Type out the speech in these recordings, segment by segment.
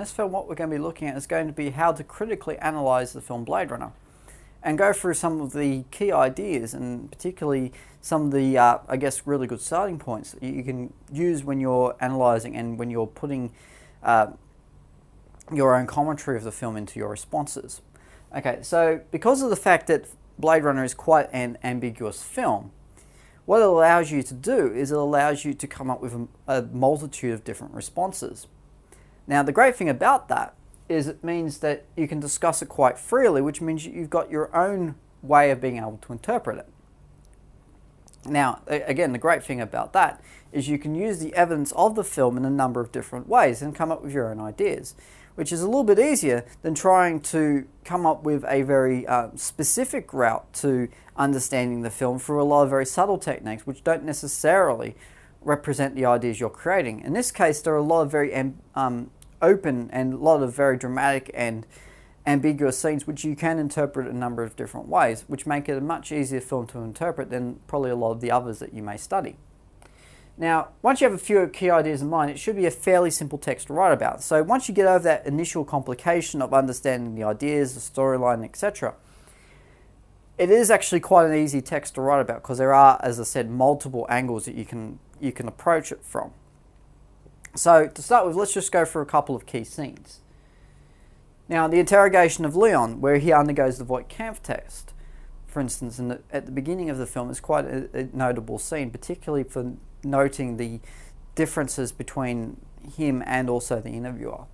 this film what we're going to be looking at is going to be how to critically analyze the film Blade Runner and go through some of the key ideas and particularly some of the, I guess, really good starting points that you can use when you're analysing and when you're putting your own commentary of the film into your responses. Okay, so because of the fact that Blade Runner is quite an ambiguous film, what it allows you to do is it allows you to come up with a multitude of different responses. Now, the great thing about that is it means that you can discuss it quite freely, which means you've got your own way of being able to interpret it. Now, again, the great thing about that is you can use the evidence of the film in a number of different ways and come up with your own ideas, which is a little bit easier than trying to come up with a very specific route to understanding the film through a lot of very subtle techniques which don't necessarily represent the ideas you're creating. In this case, there are a lot of very open and a lot of very dramatic and ambiguous scenes which you can interpret a number of different ways, which make it a much easier film to interpret than probably a lot of the others that you may study. Now, once you have a few key ideas in mind, it should be a fairly simple text to write about. So once you get over that initial complication of understanding the ideas, the storyline, etc., it is actually quite an easy text to write about because there are, as I said, multiple angles that you can approach it from. So to start with, let's just go through a couple of key scenes. Now, the interrogation of Leon, where he undergoes the Voight-Kampff test, for instance, at the beginning of the film, is quite a notable scene, particularly for noting the differences between him and also the interviewer.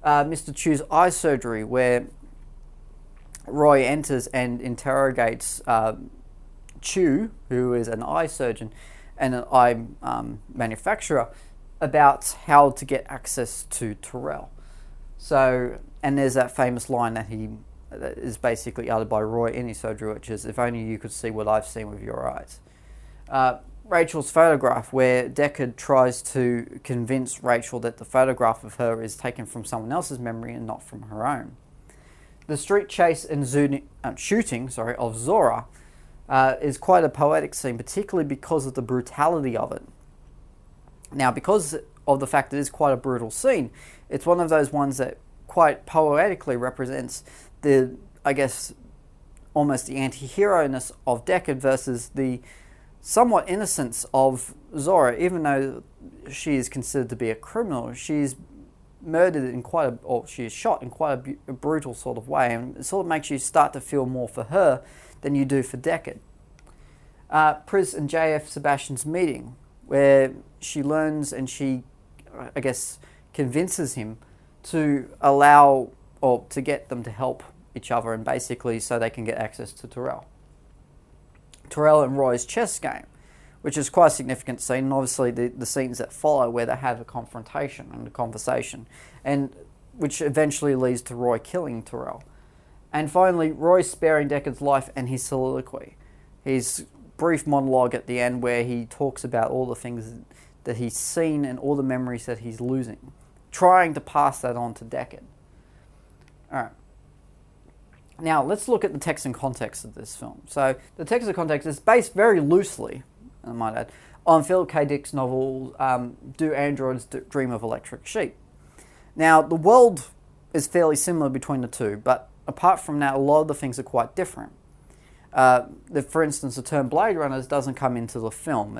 Mr. Chu's eye surgery, where Roy enters and interrogates Chu, who is an eye surgeon and an eye manufacturer, about how to get access to Tyrell. So, and there's that famous line that is basically uttered by Roy in his surgery, which is, "If only you could see what I've seen with your eyes." Rachel's photograph, where Deckard tries to convince Rachel that the photograph of her is taken from someone else's memory and not from her own. The street chase and shooting of Zora is quite a poetic scene, particularly because of the brutality of it. Now, because of the fact that it is quite a brutal scene, it's one of those ones that quite poetically represents the, I guess, almost the anti-hero-ness of Deckard versus the somewhat innocence of Zora. Even though she is considered to be a criminal, she's murdered in she is shot in quite a brutal sort of way, and it sort of makes you start to feel more for her than you do for Deckard. Pris and JF Sebastian's meeting, where she learns and she, I guess, convinces him to allow or to get them to help each other, and basically so they can get access to Tyrell. Tyrell and Roy's chess game, which is quite a significant scene, and obviously the scenes that follow where they have a confrontation and a conversation, and which eventually leads to Roy killing Tyrell. And finally, Roy sparing Deckard's life and his soliloquy. His brief monologue at the end where he talks about all the things that he's seen and all the memories that he's losing, trying to pass that on to Deckard. Alright. Now, let's look at the text and context of this film. So, the text and context is based very loosely, I might add, on Philip K. Dick's novel, Do Androids Dream of Electric Sheep? Now, the world is fairly similar between the two, but apart from that, a lot of the things are quite different. For instance, the term Blade Runners doesn't come into the film.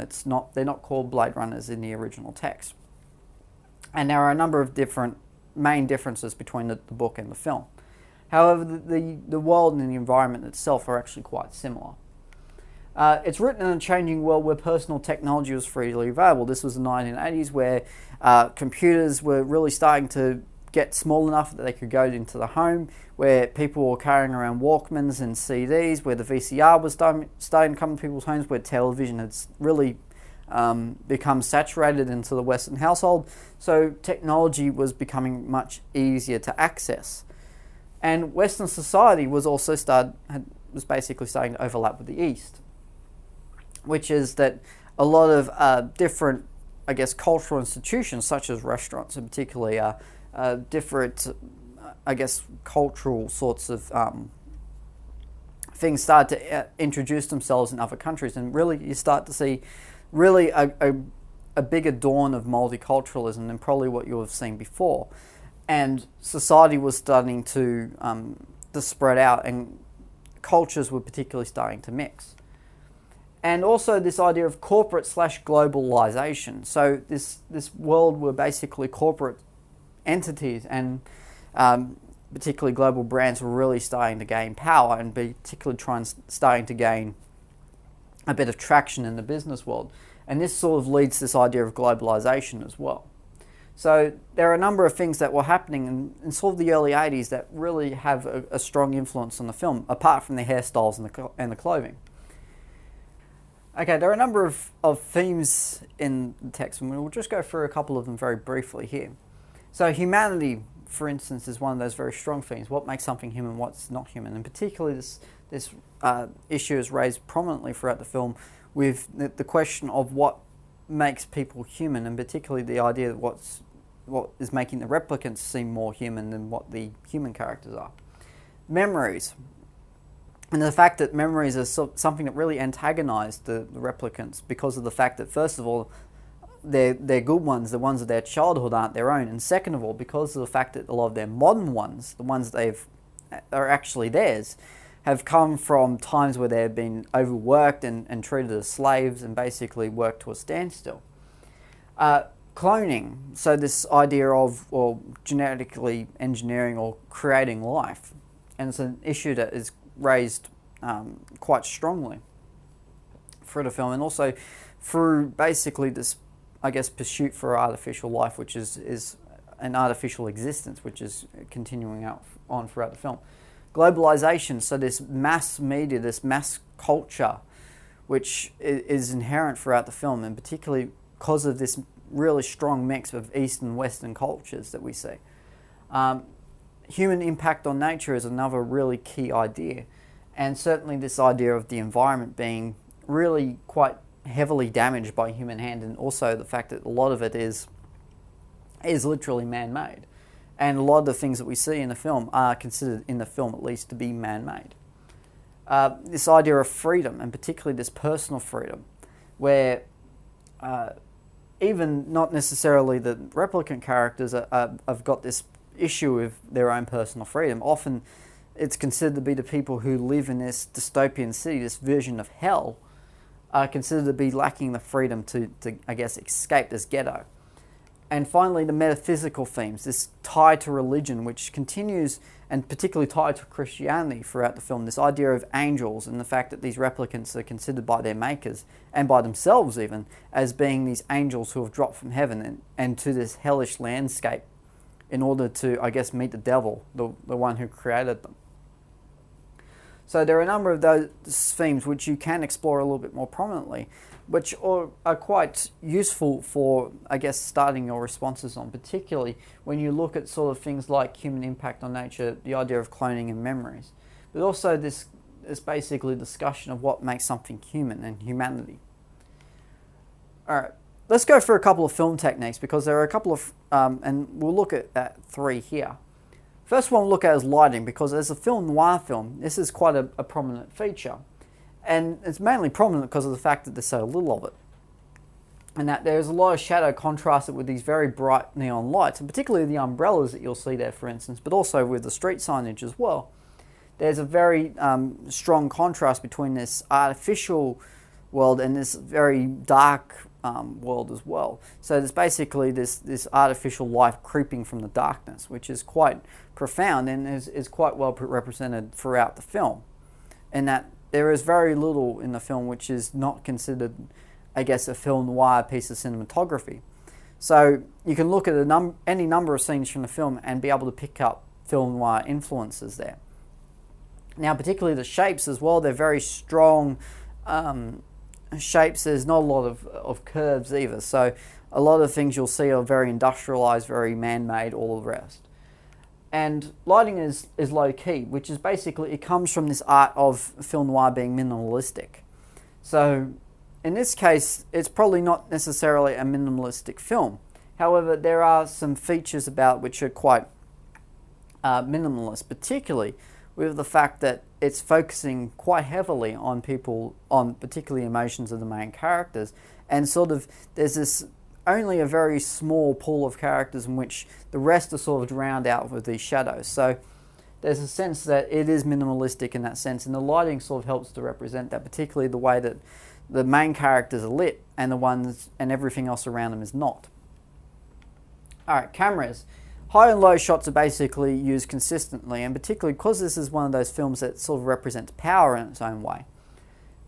They're not called Blade Runners in the original text. And there are a number of main differences between the book and the film. However, the world and the environment itself are actually quite similar. It's written in a changing world where personal technology was freely available. This was the 1980s, where computers were really starting to get small enough that they could go into the home, where people were carrying around Walkmans and CDs, where the VCR was starting to come to people's homes, where television had really become saturated into the Western household. So technology was becoming much easier to access. And Western society was also basically starting to overlap with the East, which is that a lot of different, I guess, cultural institutions, such as restaurants, and particularly different, I guess, cultural sorts of things start to introduce themselves in other countries, and really you start to see a bigger dawn of multiculturalism than probably what you have seen before. and society was starting to spread out, and cultures were particularly starting to mix. And also this idea of corporate / globalization. So this world where basically corporate entities and particularly global brands were really starting to gain power, and particularly starting to gain a bit of traction in the business world. And this sort of leads to this idea of globalization as well. So there are a number of things that were happening in sort of the early 80s that really have a strong influence on the film, apart from the hairstyles and the clothing. Okay, there are a number of themes in the text, and we'll just go through a couple of them very briefly here. So humanity, for instance, is one of those very strong themes. What makes something human, what's not human? And particularly this issue is raised prominently throughout the film with the question of what makes people human, and particularly the idea that what is making the replicants seem more human than what the human characters are. Memories. And the fact that memories are something that really antagonized the replicants because of the fact that, first of all, they're good ones, the ones of their childhood aren't their own. And second of all, because of the fact that a lot of their modern ones, the ones are actually theirs, have come from times where they've been overworked and treated as slaves and basically worked to a standstill. Cloning, so this idea of genetically engineering or creating life. And it's an issue that is raised quite strongly through the film, and also through basically this, I guess, pursuit for artificial life, which is an artificial existence, which is continuing on throughout the film. Globalization, so this mass media, this mass culture, which is inherent throughout the film, and particularly because of this really strong mix of East and Western cultures that we see. Human impact on nature is another really key idea, and certainly this idea of the environment being really quite heavily damaged by human hand, and also the fact that a lot of it is literally man-made, and a lot of the things that we see in the film are considered, in the film at least, to be man-made. This idea of freedom, and particularly this personal freedom, where even not necessarily the replicant characters have got this issue with their own personal freedom. Often it's considered to be the people who live in this dystopian city, this version of hell, are considered to be lacking the freedom to I guess, escape this ghetto. And finally, the metaphysical themes, this tie to religion, which continues, and particularly tied to Christianity throughout the film, this idea of angels and the fact that these replicants are considered by their makers, and by themselves even, as being these angels who have dropped from heaven and to this hellish landscape in order to, I guess, meet the devil, the one who created them. So there are a number of those themes which you can explore a little bit more prominently, which are quite useful for, I guess, starting your responses on, particularly when you look at sort of things like human impact on nature, the idea of cloning and memories, but also this basically discussion of what makes something human and humanity. All right, let's go through a couple of film techniques, because there are a couple of, and we'll look at 3 here. First one we'll look at is lighting, because as a film noir film, this is quite a prominent feature. And it's mainly prominent because of the fact that there's so little of it. And that there's a lot of shadow contrasted with these very bright neon lights, and particularly the umbrellas that you'll see there, for instance, but also with the street signage as well. There's a very strong contrast between this artificial world and this very dark world as well. So there's basically this artificial life creeping from the darkness, which is quite profound and is quite well represented throughout the film. And that there is very little in the film which is not considered, I guess, a film noir piece of cinematography. So you can look at any number of scenes from the film and be able to pick up film noir influences there. Now, particularly the shapes as well, they're very strong shapes. There's not a lot of curves either. So a lot of things you'll see are very industrialized, very man-made, all the rest. And lighting is low key, which is basically, it comes from this art of film noir being minimalistic. So in this case, it's probably not necessarily a minimalistic film. However, there are some features about which are quite minimalist, particularly with the fact that it's focusing quite heavily on particularly emotions of the main characters. And sort of, there's this only a very small pool of characters in which the rest are sort of drowned out with these shadows. So there's a sense that it is minimalistic in that sense, and the lighting sort of helps to represent that, particularly the way that the main characters are lit and the ones and everything else around them is not. Alright, cameras. High and low shots are basically used consistently, and particularly because this is one of those films that sort of represents power in its own way,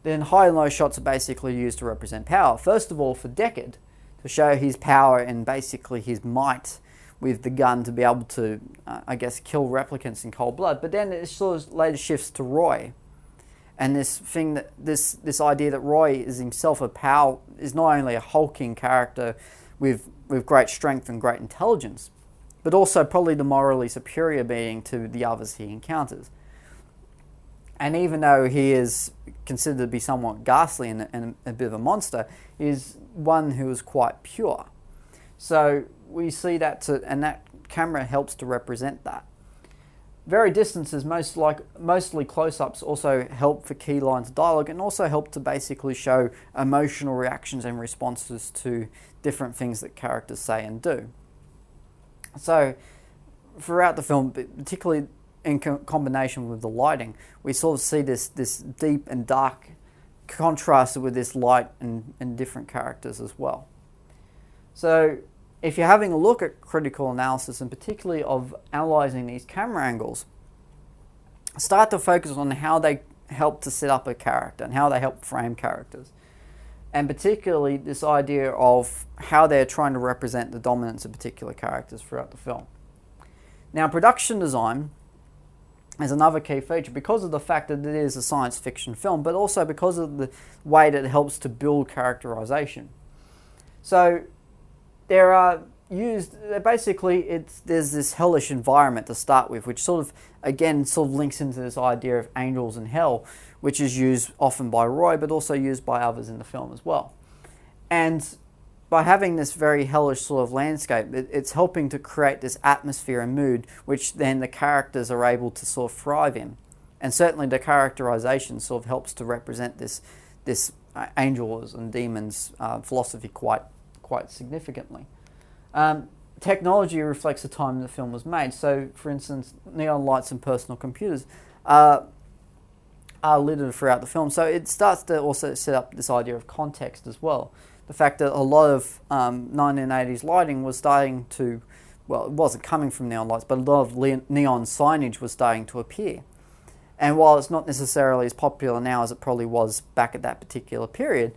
then high and low shots are basically used to represent power. First of all, for Deckard, to show his power and basically his might with the gun to be able to, I guess, kill replicants in cold blood. But then it sort of later shifts to Roy, and this thing that this idea that Roy is himself a power, is not only a hulking character with great strength and great intelligence, but also probably the morally superior being to the others he encounters. And even though he is considered to be somewhat ghastly and a bit of a monster, he is one who is quite pure. So we see that, and that camera helps to represent that. Very distances, mostly close-ups, also help for key lines of dialogue and also help to basically show emotional reactions and responses to different things that characters say and do. So throughout the film, particularly in combination with the lighting, we sort of see this deep and dark contrasted with this light and different characters as well. So if you're having a look at critical analysis, and particularly of analysing these camera angles, start to focus on how they help to set up a character and how they help frame characters. And particularly this idea of how they're trying to represent the dominance of particular characters throughout the film. Now, production design is another key feature because of the fact that it is a science fiction film, but also because of the way that it helps to build characterization. So there are basically there's this hellish environment to start with, which sort of links into this idea of angels and hell, which is used often by Roy, but also used by others in the film as well. And by having this very hellish sort of landscape, it's helping to create this atmosphere and mood, which then the characters are able to sort of thrive in. And certainly the characterization sort of helps to represent this angels and demons philosophy quite significantly. Technology reflects the time the film was made. So, for instance, neon lights and personal computers are littered throughout the film. So it starts to also set up this idea of context as well. The fact that a lot of 1980s lighting was starting to, well, it wasn't coming from neon lights, but a lot of neon signage was starting to appear. And while it's not necessarily as popular now as it probably was back at that particular period,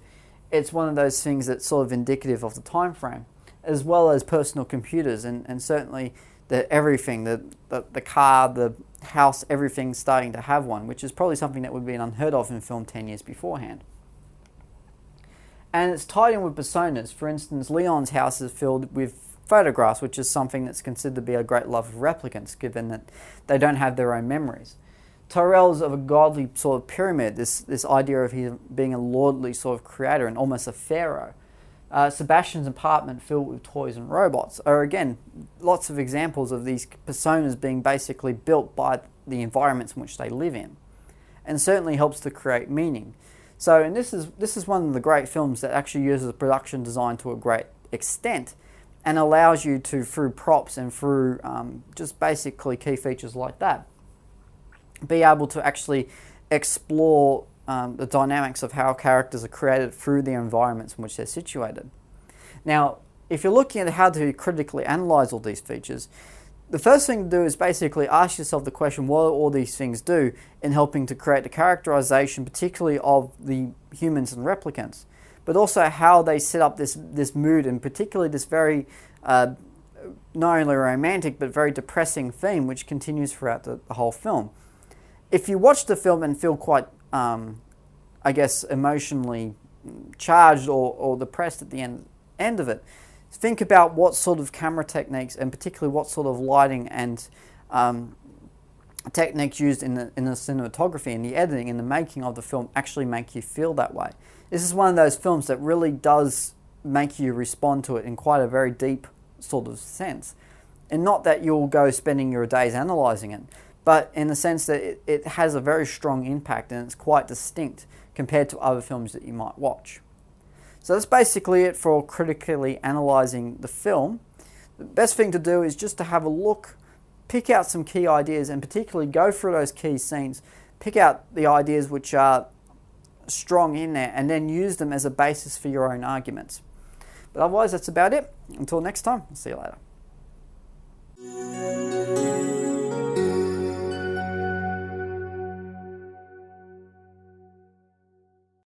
it's one of those things that's sort of indicative of the time frame, as well as personal computers and certainly everything, the car, the house, everything's starting to have one, which is probably something that would be unheard of in film 10 years beforehand. And it's tied in with personas. For instance, Leon's house is filled with photographs, which is something that's considered to be a great love of replicants, given that they don't have their own memories. Tyrell's of a godly sort of pyramid, this idea of him being a lordly sort of creator and almost a pharaoh. Sebastian's apartment filled with toys and robots are, again, lots of examples of these personas being basically built by the environments in which they live in, and certainly helps to create meaning. So, and this is one of the great films that actually uses production design to a great extent and allows you to, through props and through just basically key features like that, be able to actually explore the dynamics of how characters are created through the environments in which they're situated. Now, if you're looking at how to critically analyze all these features, the first thing to do is basically ask yourself the question, what do all these things do in helping to create the characterization, particularly of the humans and replicants, but also how they set up this mood, and particularly this very not only romantic but very depressing theme which continues throughout the whole film. If you watch the film and feel quite, I guess, emotionally charged or depressed at the end of it, think about what sort of camera techniques and particularly what sort of lighting and techniques used in the cinematography and the editing and the making of the film actually make you feel that way. This is one of those films that really does make you respond to it in quite a very deep sort of sense. And not that you'll go spending your days analysing it, but in the sense that it has a very strong impact and it's quite distinct compared to other films that you might watch. So that's basically it for critically analysing the film. The best thing to do is just to have a look, pick out some key ideas, and particularly go through those key scenes, pick out the ideas which are strong in there, and then use them as a basis for your own arguments. But otherwise, that's about it. Until next time, I'll see you later.